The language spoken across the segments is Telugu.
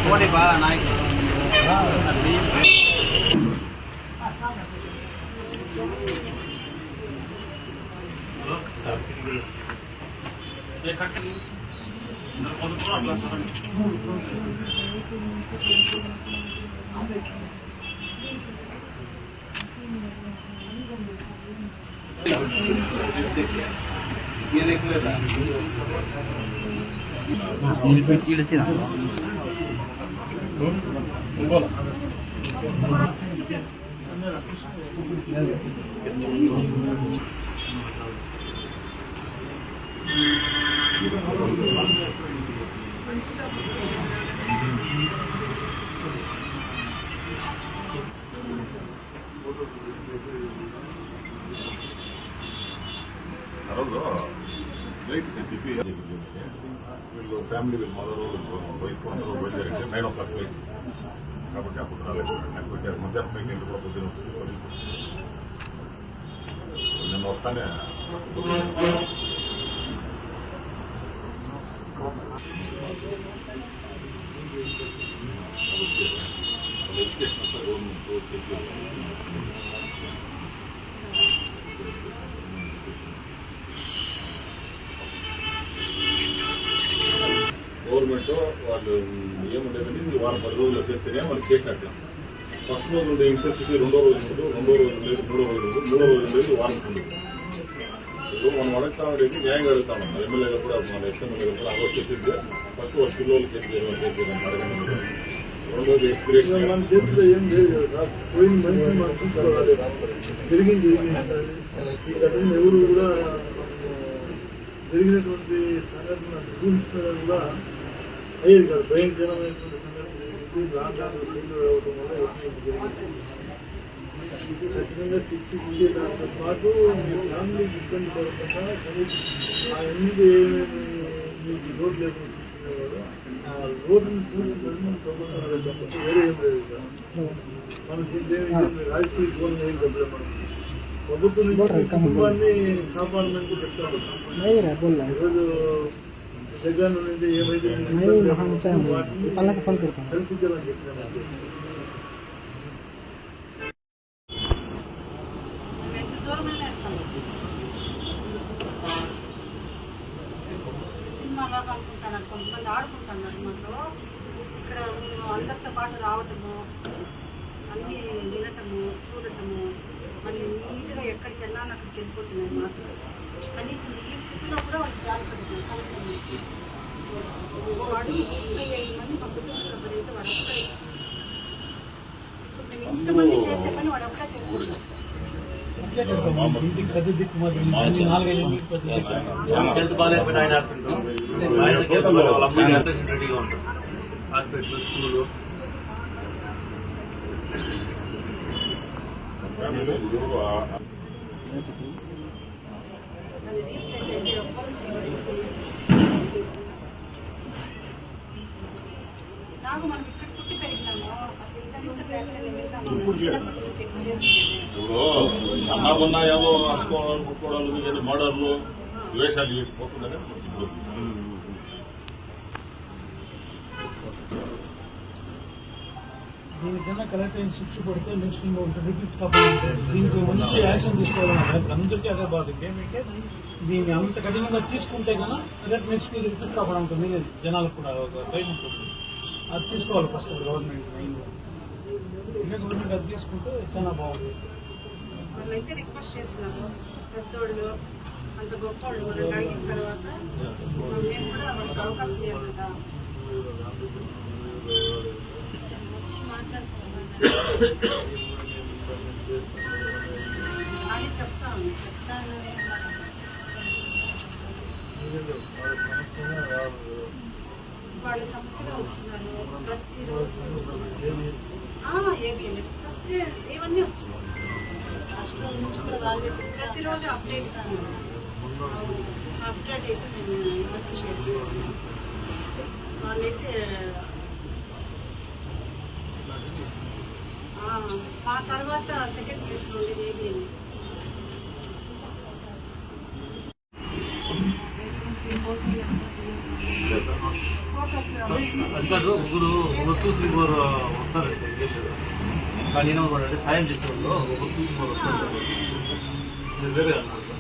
కోడి బాగా నాయకులు వీళ్ళు ఫ్యామిలీ వీళ్ళు మదర్ వైఫ్ అందరూ బయలుదేరంటే 9 o'clock ఫ్లైట్ కాబట్టి అప్పుడు రాలేదు. నాకు పెట్టారు మధ్యాహ్నం ఫ్లైట్ ఇంటి కూడా పొద్దున్న చూసుకొని నిన్న వస్తానే ఎడ్యుకేషన్ అంతా గవర్నమెంట్ చేసి గవర్నమెంట్ వాళ్ళు ఏముండేదంటే వాళ్ళు 10 రోజులు చేస్తేనే వాళ్ళు చేసినట్టు. ఫస్ట్ రోజు ఉండే ఇంటర్సిటీ రెండో రోజు ఉండదు, రెండో రోజు ఉండేది మూడో రోజు ఉండదు, మూడో రోజు ఉండేది వారం ఉండదు. ఇప్పుడు మనం అడుగుతామని న్యాయంగా అడుగుతాం. ఎమ్మెల్యేగా కూడా మన ఎక్స్ఎమ్మెల్యేగా కూడా అలా చెప్పింది ఫస్ట్ వాళ్ళు పిల్లలు చేసేదాన్ని అడగండి. రెండోది ఎక్స్పిరేషన్ మన చేతిలో ఏం లేదు కదా, పోయిన మంచి మనం చూసుకోవాలి. జరిగింది ఈ ఘటన ఎవరు కూడా జరిగినటువంటి సంఘటన ఊహించడం కూడా అయ్యేది కాదు. భయంకరమైనటువంటి సంఘటన రావడం వల్ల జరిగింది. ఖచ్చితంగా శిక్షించే దాంతో పాటు మీ ఫ్యామిలీకి ఇబ్బంది పడకుండా ఆ ఎనిమిది ఏమేమి మీకు రోడ్డు లేకుండా చూసుకునేవాడు ఆ రోడ్డుని పూర్తి ప్రభుత్వం తప్ప వేరే ఏం లేదు కదా. మనం దీంట్లో రాజకీయ గోల్ ఏం చెప్పలేదు. మనం ప్రభుత్వం కుటుంబాన్ని కాపాడమని చెప్తాను. ఈరోజు జగన్ నుండి ఏమైతే కల్పించాలని చెప్తాను. సినిమాలాగా అనుకుంటున్నారు, కొంతమంది ఆడుకుంటున్నారు. మనలో ఇక్కడ అందరితో పాటు రావటము, అన్నీ వినటము, చూడటము, మళ్ళీ నీట్గా ఎక్కడికి వెళ్ళాలని అక్కడికి వెళ్ళిపోతున్నాయి. మాత్రం కనీసం ఈ స్థితిలో కూడా వాళ్ళు జాగ్రత్తగా వాడు 35 మంది మా కుటుంబ సభ్యులు అయితే వాడు ఒక్కడే. ఇంతమంది చేసే పని వాడు ఒక్కడే చేసుకుంటారు. హాస్పిటల్, స్కూలు నాకు మనం ఇక్కడ పుట్టి పెరిగినాము. అసలు ఇప్పుడు అన్నాకున్నా ఏదో అసుకోవడాలు కుట్టుకోవడాలు మర్డర్లు ద్వేషాలు పోతుందని ఇప్పుడు దీనికన్నా కలెక్టర్ శిక్ష పడితే నెక్స్ట్ రిపీట్ కాకపోతే దీనికి మంచి యాక్షన్ తీసుకోవాలన్నారు. అందరికీ అదే బాధ. ఏమంటే దీన్ని అంత కఠినంగా తీసుకుంటే కన్నా రేపు నెక్స్ట్ రిపీట్ కాపాడు ఉంటుంది. జనాలకు కూడా ఒక భయం ఉంటుంది. అది తీసుకోవాలి ఫస్ట్ గవర్నమెంట్ మెయిన్గా. గవర్నమెంట్ అది తీసుకుంటే చాలా బాగుంది. వాళ్ళైతే రిక్వెస్ట్ చేసినాము, పెద్దోళ్ళు అంత గొప్పవాళ్ళు వాళ్ళని అడిగిన తర్వాత మేము కూడా వాళ్ళకి అవకాశం ఇవ్వాలి కదా, వచ్చి మాట్లాడుకోవాలి అని చెప్తాను. వాళ్ళ సమస్యగా వస్తున్నారు ప్రతిరోజు. ఏబిఎన్ ఫస్ట్ ఇవన్నీ వచ్చినాయి. ఫస్ట్ రోజు నుంచి కూడా వాళ్ళు ప్రతిరోజు అప్డేట్ ఇస్తున్నారు. అప్డేట్ అయితే మేము అప్రిషియేట్ చేస్తున్నాం. వాళ్ళైతే ఆ తర్వాత సెకండ్ ప్లేస్లో ఉండేది ఏబిఎన్. అది కాదు ముగ్గురు చూసి ఇంకోరు వస్తారు కానీ ఏమనుకోండి సాయం చేసేవాళ్ళు ఒకరు చూసి ఇంకోరు వస్తారు మీరు వేరే అనుకుంటారు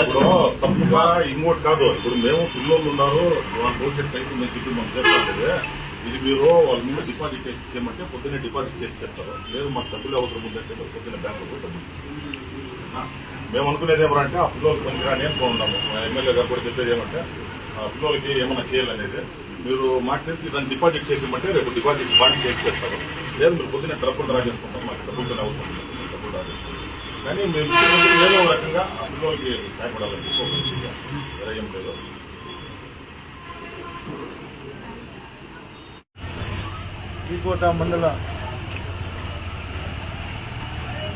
ఇప్పుడు తప్పుగా ఇంకోటి కాదు. ఇప్పుడు మేము పిల్లలు ఉన్నారు, వాళ్ళ భవిష్యత్తు అయితే మేము ఇప్పుడు మనం చేస్తాం. ఇది మీరు వాళ్ళ ముందు డిపాజిట్ చేసి ఇచ్చేయమంటే పొద్దున్నే డిపాజిట్ చేసి చేస్తారు. లేదు మాకు డబ్బులు అవసరం ఉందంటే పొద్దున్న బ్యాంకు పోయి డబ్బులు తీసుకుంటాం. మేము అనుకునేది ఏమంటే ఆ పిల్లలకి కొంచెం నేర్చుకుంటాము. ఎమ్మెల్యే గారు కూడా చెప్పేది ఏమంటే ఆ పిల్లలకి ఏమైనా చేయాలనేది మీరు మాట్లాడి దాన్ని డిపాజిట్ చేసేయమంటే రేపు డిపాజిట్ బాండ్ చేసి చేస్తారు. లేదు మీరు పొద్దున్న డబ్బులు డ్రా చేసుకుంటాం, మాకు డబ్బులు అవసరం లేదు, డబ్బులు డ్రా చేసుకుంటాం. కానీ మేము ఏదో రకంగా ఆ పిల్లలకి సహాయపడాలని చెప్పి ఏం లేదు. శ్రీకోట మండల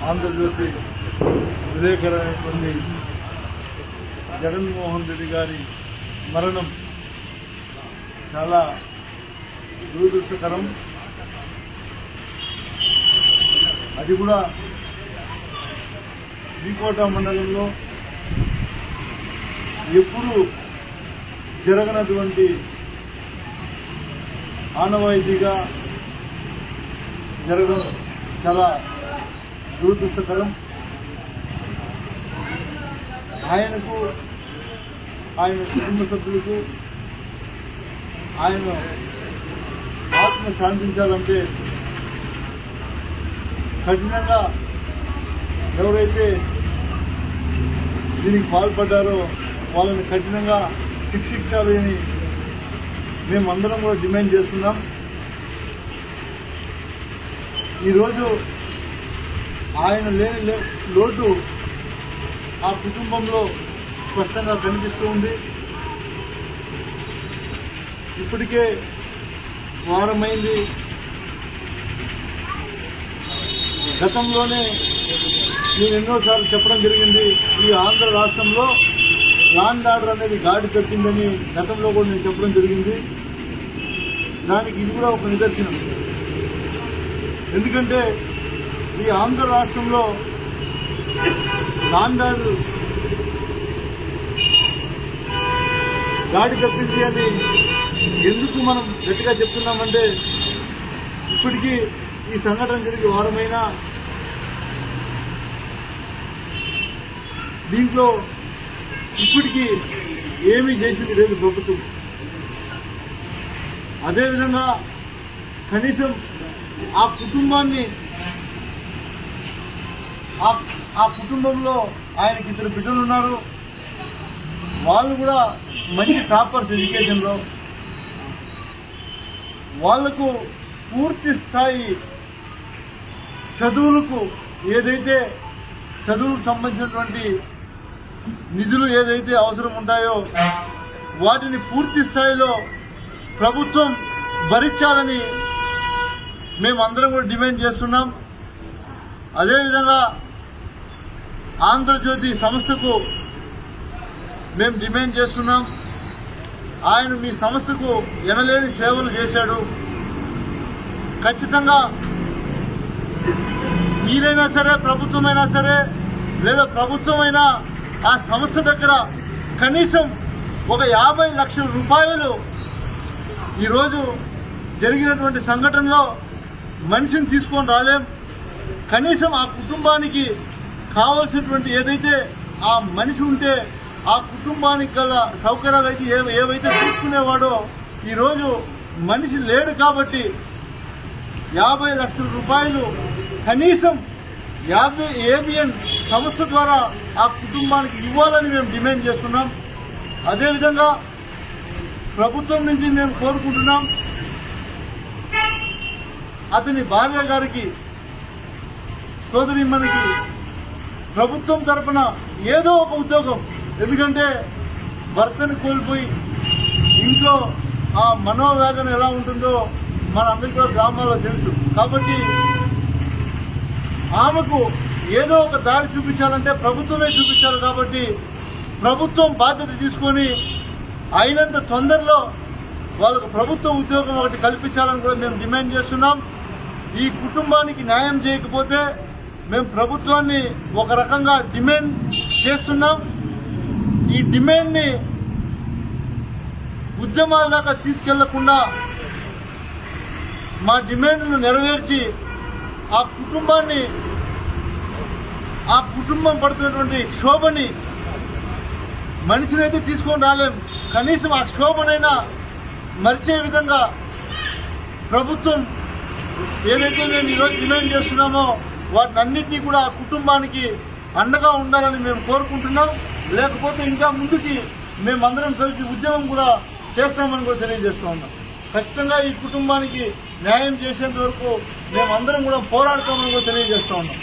ఆంధ్రజ్యోతి విలేకరైనటువంటి జగన్మోహన్ రెడ్డి గారి మరణం చాలా దురదృష్టకరం. అది కూడా శ్రీకోట మండలంలో ఎప్పుడూ జరగనటువంటి ఆనవాయితీగా జరగడం చాలా దురదృష్టకరం. ఆయనకు, ఆయన కుటుంబ సభ్యులకు ఆయన ఆత్మ శాంతించాలంటే కఠినంగా ఎవరైతే దీనికి పాల్పడ్డారో వాళ్ళని కఠినంగా శిక్షించాలని మేమందరం కూడా డిమాండ్ చేస్తున్నాం. ఈరోజు ఆయన లేని లోటు ఆ కుటుంబంలో స్పష్టంగా కనిపిస్తూ ఉంది. ఇప్పటికే వారమైంది. గతంలోనే నేను ఎన్నోసార్లు చెప్పడం జరిగింది, ఈ ఆంధ్ర రాష్ట్రంలో లాండ్ ఆర్డర్ అనేది గాడి తప్పిందని గతంలో కూడా నేను చెప్పడం జరిగింది. దానికి ఇది కూడా ఒక నిదర్శనం. ఎందుకంటే ఈ ఆంధ్ర రాష్ట్రంలో లాండ్ ఆర్డర్ గాడి తప్పింది అని ఎందుకు మనం గట్టిగా చెప్తున్నామంటే, ఇప్పటికీ ఈ సంఘటన జరిగి వారమైనా దీంట్లో ఇప్పటికీ ఏమీ చేసింది లేదు ప్రభుత్వం. అదేవిధంగా కనీసం ఆ కుటుంబాన్ని, ఆ కుటుంబంలో ఆయనకి 2 బిడ్డలు ఉన్నారు. వాళ్ళు కూడా మంచి టాపర్స్ ఎడ్యుకేషన్లో. వాళ్లకు పూర్తి స్థాయి చదువులకు ఏదైతే చదువులకు సంబంధించినటువంటి నిధులు ఏదైతే అవసరం ఉంటాయో వాటిని పూర్తి స్థాయిలో ప్రభుత్వం భరించాలని మేమందరం కూడా డిమాండ్ చేస్తున్నాం. అదేవిధంగా ఆంధ్రజ్యోతి సంస్థకు మేము డిమాండ్ చేస్తున్నాం. ఆయన మీ సంస్థకు ఎనలేని సేవలు చేశాడు. ఖచ్చితంగా మీరైనా సరే, ప్రభుత్వమైనా సరే, లేదా ప్రభుత్వమైనా ఆ సంస్థ దగ్గర కనీసం ఒక 50 లక్షల రూపాయలు ఈరోజు జరిగినటువంటి సంఘటనలో మనిషిని తీసుకొని రాలేం. కనీసం ఆ కుటుంబానికి కావాల్సినటువంటి ఏదైతే ఆ మనిషి ఉంటే ఆ కుటుంబానికి గల సౌకర్యాలు అయితే ఏవైతే తీసుకునేవాడో ఈరోజు మనిషి లేడు. కాబట్టి 50 లక్షల రూపాయలు కనీసం ఏబిఎన్ సంస్థ ద్వారా ఆ కుటుంబానికి ఇవ్వాలని మేము డిమాండ్ చేస్తున్నాం. అదేవిధంగా ప్రభుత్వం నుంచి మేము కోరుకుంటున్నాం, అతని భార్య గారికి, సోదరిమ్మనికి ప్రభుత్వం తరపున ఏదో ఒక ఉద్యోగం. ఎందుకంటే భర్తను కోల్పోయి ఇంట్లో ఆ మనోవేదన ఎలా ఉంటుందో మనందరికీ కూడా గ్రామాల్లో తెలుసు. కాబట్టి ఆమెకు ఏదో ఒక దారి చూపించాలంటే ప్రభుత్వమే చూపించాలి. కాబట్టి ప్రభుత్వం బాధ్యత తీసుకొని అయినంత తొందరలో వాళ్ళకు ప్రభుత్వ ఉద్యోగం ఒకటి కల్పించాలని కూడా మేము డిమాండ్ చేస్తున్నాం. ఈ కుటుంబానికి న్యాయం చేయకపోతే మేము ప్రభుత్వాన్ని ఒక రకంగా డిమాండ్ చేస్తున్నాం. ఈ డిమాండ్ని ఉద్యమాల్లాగా తీసుకెళ్లకుండా మా డిమాండ్ను నెరవేర్చి ఆ కుటుంబం పడుతున్నటువంటి క్షోభని మనిషినైతే తీసుకొని రాలేం, కనీసం ఆ క్షోభనైనా మరిచే విధంగా ప్రభుత్వం ఏదైతే మేము ఈరోజు డిమాండ్ చేస్తున్నామో వాటినన్నింటినీ కూడా ఆ కుటుంబానికి అండగా ఉండాలని మేము కోరుకుంటున్నాం. లేకపోతే ఇంకా ముందుకి మేమందరం కలిసి ఉద్యమం కూడా చేస్తామని కూడా తెలియజేస్తూ ఉన్నాం. ఖచ్చితంగా ఈ కుటుంబానికి న్యాయం చేసేంత వరకు మేమందరం కూడా పోరాడతామని కూడా తెలియజేస్తూ ఉన్నాం.